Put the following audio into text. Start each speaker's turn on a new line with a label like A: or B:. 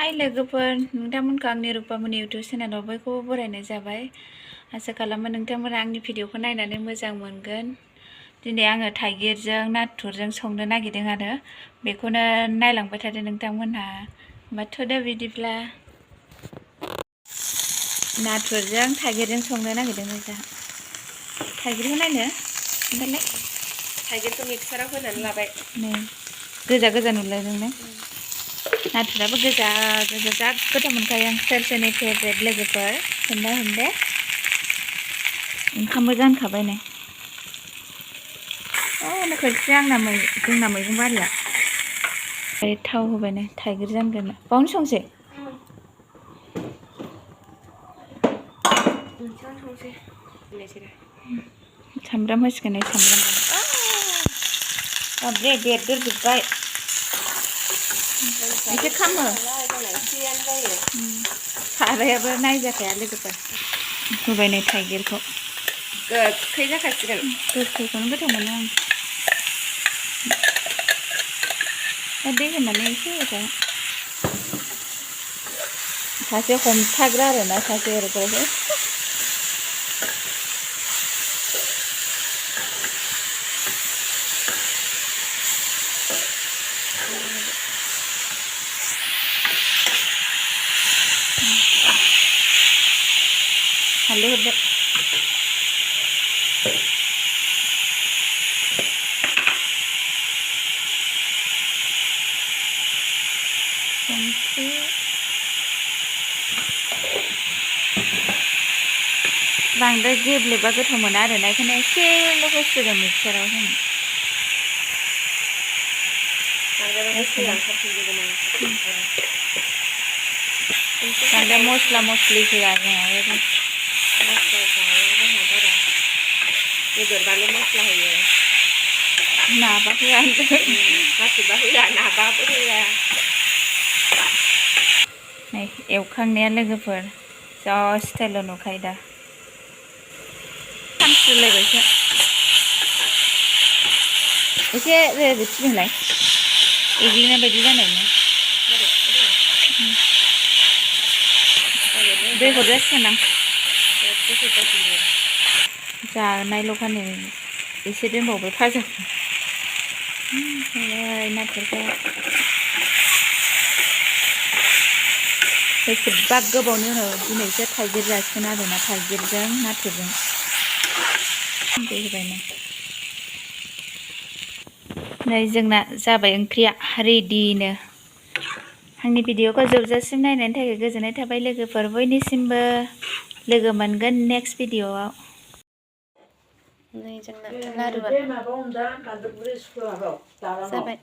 A: हाय लोगोफोर नोंथांमोनखौ आंनि रुपामनि इउटुब चेनेलाव बयखौबो बरायनाय जाबाय। आसा खालामो नोंथांमोना आंनि भिडिअखौ नायनानै मोजां मोनगोन। दिनै आङो थाइगिरजों नाथुरजों संनो नागिरदों आरो बेखौनो नायलांबाय थादो नोंथांमोनहा। होमबा बिदिब्ला नाथुरजों थाइगिरजों संनो नागिरदों जोंहा। थाइगिरखौ नायनो ओमफ्राय
B: थाइगिरखौ मिक्साराव होनानै लाबाय।
A: नै गोजा गोजा नुलायदों ने? नाथुराबो गोजा गोजा जा गोथाव मोनखायो आं। सोरनि फेभरेट लोगोफोर होनदे ओंखामबो जानखाबाय नै। खोरखि जोंना मैगं बारिया थाव होबाय नै थाइगिर जानगोन बावनो संसै। सामब्राम होसिगोन सामब्राम बाब्रे बेरदेरजोब्बाय एसे खामो। सारायाबो नायजाखाया लोगोफोर। होबाय नै थाइगिरखौ
B: गोखै जाखासिगोन।
A: गोखैखौनो गोथाव मोनो आं। दै होनानै एसे होबाय। सासे हमथाग्रा आरोना सासे ओरैनो हालदै हरदो। संख्रि बांद्राय गेब्लेबा गोथाव मोना आरोना बेखायनो एसेल' होसिगोन मिक्साराव होनो। बांद्राय मस्ला मस्लि होआ जोंहा।
B: बेदरबाल' मस्ला होयो।
A: नाबा होआ
B: गासिबो होआ नाबाबो होआ।
A: नै एवखांनाया लोगोफोर जा स्टाइलाव नुखायो दा। सानस्रिलायबायसो एसे रेबथिंलाय एग्लिनाय बायदि जानायनि दै हरजासिगोन आं। जानायल'खा नै एसे दोनबावबाय फाजाखौ। नाथुरखौ बेसेबा गोबावनि उनाव दिनैसो थाइगिर जासिगोन आरोना थाइगिरजों नाथुरजों। दै होबाय नै जोंना जाबाय ओंख्रिया रेडिनो। आंनि भिडिअखौ जोबजासिम नायनायनि थाखाय गोजोननाय थाबाय लोगोफोर बयनिसिमबो। लोगो मोनगोन नेक्स्ट भिडिअआव। नै जोंना लारुआ जाबाय।